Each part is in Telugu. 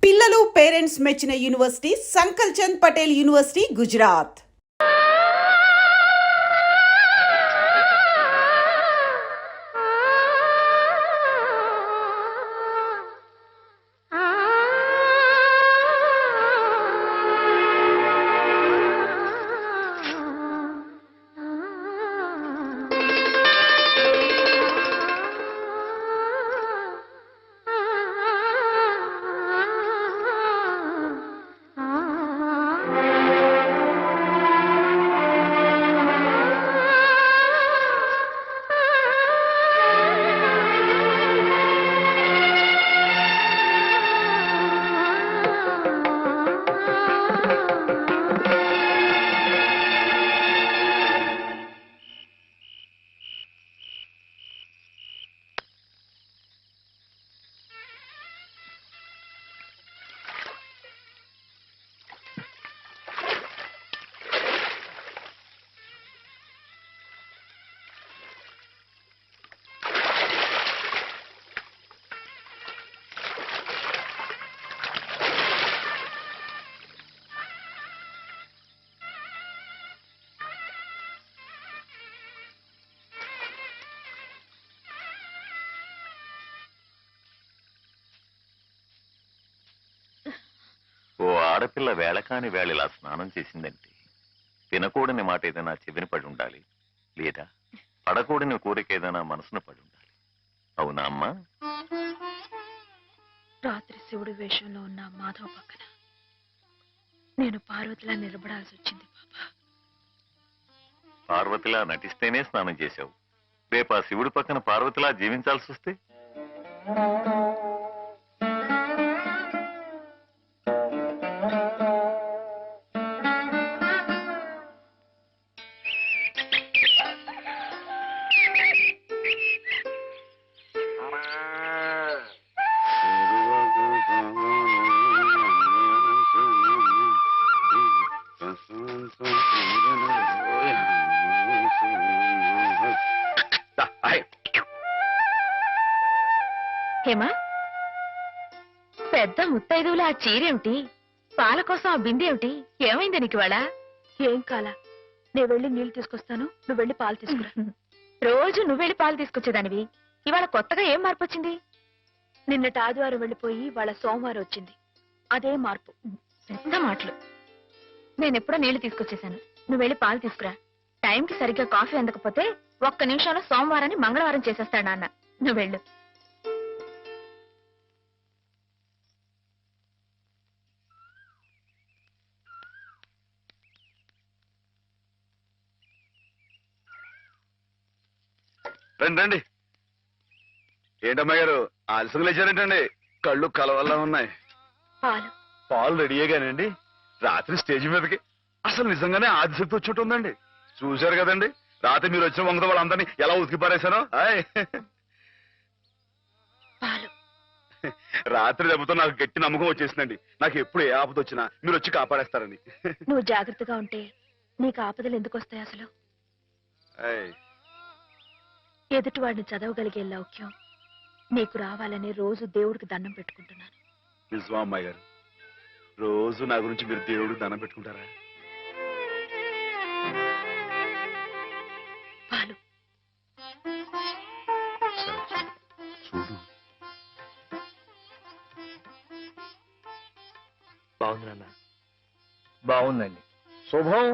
పిల్లలు పేరెంట్స్ మెచ్చిన యూనివర్సిటీ సంకల్ చంద్ పటేల్ యూనివర్సిటీ గుజరాత్. ఓ ఆడపిల్ల వేళకాని వేళలా స్నానం చేసిందంటే తినకూడని మాట ఏదైనా చెవిని పడి ఉండాలి, లేదా పడకూడని కోరిక ఏదైనా మనసును పడి ఉండాలి. అవునా అమ్మా? రాత్రి శివుడి వేషంలో ఉన్న మాధవ పక్కన నేను పార్వతిలా నిలబడాల్సి వచ్చింది బాబా. పార్వతిలా నటిస్తేనే స్నానం చేశావు. రేపు ఆ శివుడి పక్కన పార్వతిలా జీవించాల్సి వస్తే? హేమా, పెద్ద ముత్తైదువులు ఆ చీరేమిటి, పాల కోసం ఆ బిందెమిటి, ఏమైంది నీకు ఇవాళ? ఏం కాలా, నేను వెళ్ళి నీళ్లు తీసుకొస్తాను, నువ్వు వెళ్ళి పాలు తీసుకురా. రోజు నువ్వు వెళ్ళి పాలు తీసుకొచ్చేదానివి, ఇవాళ కొత్తగా ఏం మార్పు వచ్చింది? నిన్నటి ఆదివారం వెళ్ళిపోయి వాళ్ళ సోమవారం వచ్చింది, అదే మార్పు. పెద్ద మాటలు. నేనెప్పుడో నీళ్లు తీసుకొచ్చేసాను, నువ్వు వెళ్ళి పాలు తీసుకురా. టైంకి సరిగ్గా కాఫీ అందకపోతే ఒక్క నిమిషంలో సోమవారాన్ని మంగళవారం చేసేస్తాడు నాన్న. నువ్వు వెళ్ళు. రండి రండి. ఏంటమ్మా గారు ఆలస్యం లేచారేంటండి? కళ్ళు కలవల్లా ఉన్నాయి. పాలు రెడీయేగానండి. రాత్రి స్టేజ్ మీదకి అసలు నిజంగానే ఆదిశక్తి వచ్చి ఉందండి. చూశారు కదండి రాత్రి మీరు వచ్చిన వంగతో వాళ్ళందరినీ ఎలా ఉతికి పారేశానో. రాత్రి దెబ్బతో నాకు గట్టి నమ్మకం వచ్చేసిందండి. నాకు ఎప్పుడు ఏ ఆపద వచ్చినా మీరు వచ్చి కాపాడేస్తారని. నువ్వు జాగ్రత్తగా ఉంటే నీకు ఆపదలు ఎందుకు వస్తాయి? అసలు ఎదుటివాడిని చదవగలిగే లౌక్యం నీకు రావాలని రోజు దేవుడికి దండం పెట్టుకుంటున్నాను. నిజమా అమ్మాయి గారు? రోజు నా గురించి మీరు దేవుడికి దండం పెట్టుకుంటారా? పాలు చూడు. బాగుంది నాన్న, బాగుందండి. శుభం.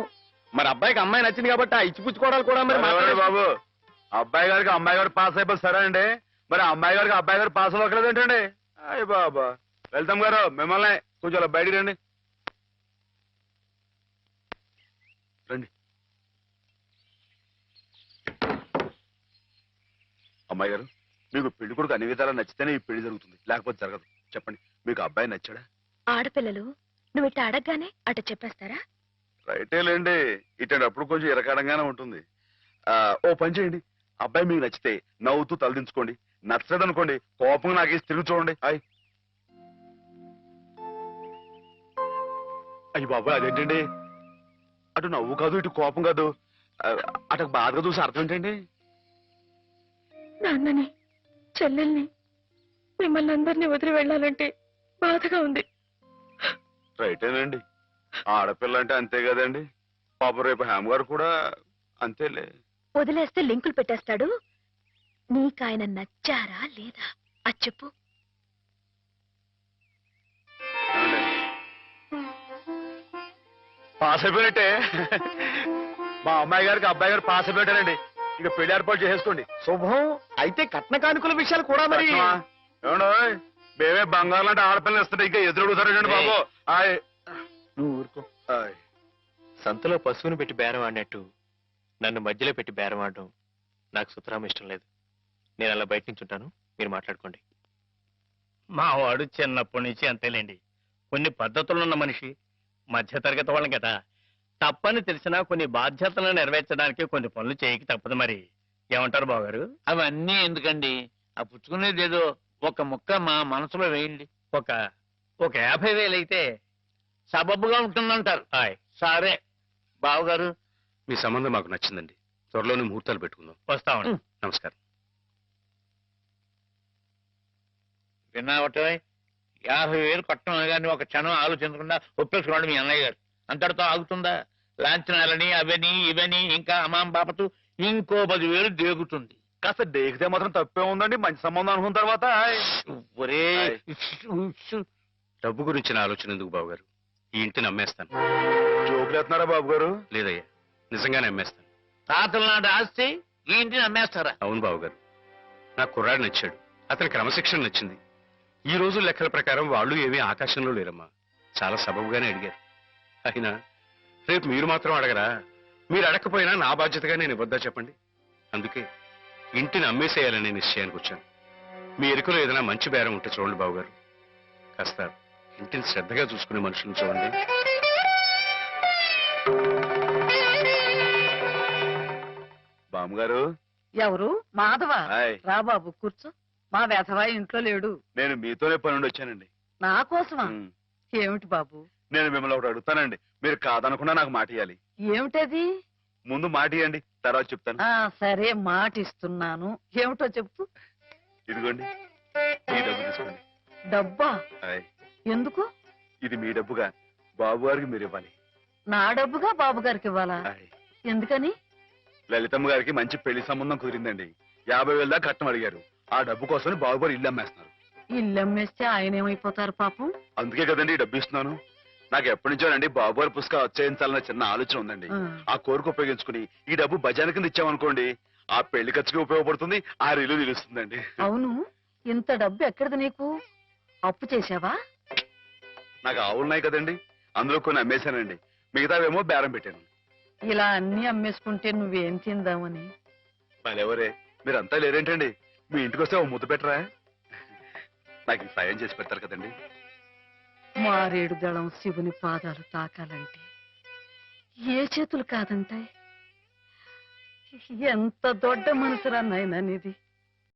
మరి అబ్బాయికి అమ్మాయి నచ్చింది కాబట్టి ఆ ఇచ్చిపుచ్చుకోవడాలు కూడా మరి బాబు, అబ్బాయి గారికి అమ్మాయి గారు పాస్ అయిపోయి సరే అండి, మరి అమ్మాయి గారికి అబ్బాయి గారు పాస్ అవ్వట్లేదు ఏంటండి? అయ్య బాబా. వెళ్తాం గారు, మిమ్మల్ని కొంచెం అలా బయటికి రండి. రండి. అమ్మాయి గారు, మీకు పెళ్లి కొడుకు అన్ని విధాలా నచ్చితేనే ఈ పెళ్లి జరుగుతుంది, లేకపోతే జరగదు. చెప్పండి, మీకు అబ్బాయి నచ్చాడా? ఆడపిల్లలు నువ్వు ఇట్ట అడగగానే అట చెప్పేస్తారా? రైటే లేండి, ఇటప్పుడు కొంచెం ఇరకాడంగానే ఉంటుంది. ఓ పని చేయండి, అబ్బాయి మీకు నచ్చితే నవ్వుతూ తలదించుకోండి, నచ్చలేదనుకోండి కోపంగా నాకేసి తిరిగి చూడండి. అయ్యి బాబు, అదేంటండి అటు నవ్వు కాదు ఇటు కోపం కాదు, అటు బాధగా చూసి అర్థం ఏంటండి? నాన్నని చెల్లెల్ని మిమ్మల్ని అందరినీ వదిలి వెళ్ళాలంటే బాధగా ఉంది. రైటేనండి. ఆడపిల్ల అంటే అంతే కదండి. పాప రేపు హేమ గారు కూడా అంతేలే. వదిలేస్తే లింకులు పెట్టేస్తాడు. నీకాయన నచ్చారా లేదా అది చెప్పు. ఏమండి? పాస్ అయిపోయినట్టే. మా అమ్మాయి గారికి అబ్బాయి గారు పాస్ అయిపోయారండి. ఇక పెళ్లి ఏర్పాటు చేసేసుకోండి. శుభం. అయితే కట్న కానుకల విషయాలు కూడా మరి. ఏమండో మేమే బంగారం లాంటి ఆడపిల్లలు ఇస్తుంటే ఇంకా ఎదురుగుతారండి బాబు. నువ్వు ఊరుకో. సంతలో పశువుని పెట్టి బేరం ఆడినట్టు నన్ను మధ్యలో పెట్టి బేరం ఆడడం నాకు సుతరాం ఇష్టం లేదు. నేను అలా బయట నుంచి ఉంటాను, మీరు మాట్లాడుకోండి. మా వాడు చిన్నప్పటి నుంచి అంతేలేండి. కొన్ని పద్ధతులున్న మనిషి, మధ్యతరగతి వాళ్ళం కదా. తప్పని తెలిసినా కొన్ని బాధ్యతలను నెరవేర్చడానికి కొన్ని పనులు చేయక తప్పదు మరి. ఏమంటారు బావగారు? అవన్నీ ఎందుకండి? ఆ పుచ్చుకునేది ఏదో ఒక ముక్క మా మనసులో వేయండి. ఒక 50,000 అయితే సబబుగా ఉంటుందంటారు. సరే బావగారు, మీ సంబంధం మాకు నచ్చిందండి. త్వరలోనే ముహూర్తాలు పెట్టుకుందాం. వస్తామండి. నమస్కారం. విన్నావటే 50,000 కట్టడం కానీ ఒక క్షణం ఆలోచించకుండా ఒప్పేసుకున్నాడు మీ అన్నయ్య గారు. అంతటితో ఆగుతుందా? లాంఛనాలని అవని ఇవని ఇంకా అమాం బాపతు ఇంకో 10,000 దేగుతుంది. కాస్త డేకితే మాత్రం తప్పే ఉందండి. మంచి సంబంధం అనుకున్న తర్వాత ఒరే డబ్బు గురించిన ఆలోచన ఎందుకు బాబుగారు? ఈ ఇంటిని అమ్మేస్తాను. జోకులు ఎత్తున్నారా బాబు గారు? లేదయ్యా, నిజంగానే అమ్మేస్తాను. తాతల నాటి ఆస్తి ఈ ఇంటిని అమ్మేస్తారా? అవును బాబుగారు, నాకు కుర్రాడు నచ్చాడు. అతని క్రమశిక్షణ నచ్చింది. ఈ రోజు లెక్కల ప్రకారం వాళ్ళు ఏమీ ఆకాశంలో లేరమ్మా. చాలా సబబుగానే అడిగారు. అయినా రేపు మీరు మాత్రం అడగరా? మీరు అడగకపోయినా నా బాధ్యతగా నేను ఇవ్వద్దా చెప్పండి? అందుకే ఇంటిని అమ్మేసేయాలనే నిశ్చయానికి వచ్చాను. మీ ఎరుకలో ఏదైనా మంచి బేరం ఉంటే చూడండి బాబుగారు. కాస్త ఇంటిని శ్రద్ధగా చూసుకునే మనుషులను చూడండి. బామ్మగారు. ఎవరు? మాధవ. హాయ్. రా బాబు కూర్చో. మా వెధవా ఇంట్లో లేడు. నేను మీతోనే పని నుండి వచ్చానండి. నా కోసమా? ఉమ్. ఏమిటి బాబు? నేను మిమ్మల్ని ఒకటి అడుగుతానండి. మీరు కాదనకుండా నాకు మాట ఇవ్వాలి. ఏమిటది? ముందు మాట ఇవ్వండి, తర్వాత చెప్తాను. సరే మాట ఇస్తున్నాను. ఏమిటో చెప్పు. ఇదిగోండి, ఈ డబ్బు తీసుకోండి. డబ్బా? హాయ్. ఎందుకు? ఇది మీ డబ్బుగా బాబు గారికి మీరు ఇవ్వాలి. నా డబ్బుగా బాబు గారికి ఇవ్వాలా? హాయ్. ఎందుకని? లలితమ్మ గారికి మంచి పెళ్లి సంబంధం కుదిరిందండి. 50,000 దాకా కట్నం అడిగారు. ఆ డబ్బు కోసం బాబు గారు ఇల్లు అమ్మేస్తున్నారు. ఇల్లు అమ్మేస్తే ఆయన ఏమైపోతారు పాపం? అందుకే కదండి ఈ డబ్బు ఇస్తున్నాను. నాకు ఎప్పటి నుంచోనండి బాబు గారి పుస్తకం వచ్చేయించాలన్న చిన్న ఆలోచన ఉందండి. ఆ కోరిక ఉపయోగించుకుని ఈ డబ్బు బజార్ కింద ఇచ్చామనుకోండి, ఆ పెళ్లి ఖర్చుకి ఉపయోగపడుతుంది, ఆ ఇల్లు నిలుస్తుందండి. అవును, ఇంత డబ్బు ఎక్కడిది నీకు? అప్పు చేశావా? నాకు ఆవులున్నాయి కదండి, అందులో కొన్ని అమ్మేశానండి. మిగతావేమో బేరం పెట్టాను. ఇలా అన్ని అమ్మేసుకుంటే నువ్వేం తిందామని? మరెవరే మీరంతా లేరేంటండి? మీ ఇంటికి వస్తే ఓ ముద్ద పెట్టరా? నాకు ఈ సాయం చేసి పెడతారు కదండి. మారేడు దళం శివుని పాదాలు తాకాలంటే ఏ చేతులు కాదంటాయి? ఎంత దొడ్డ మనసురా నాయనా నీది.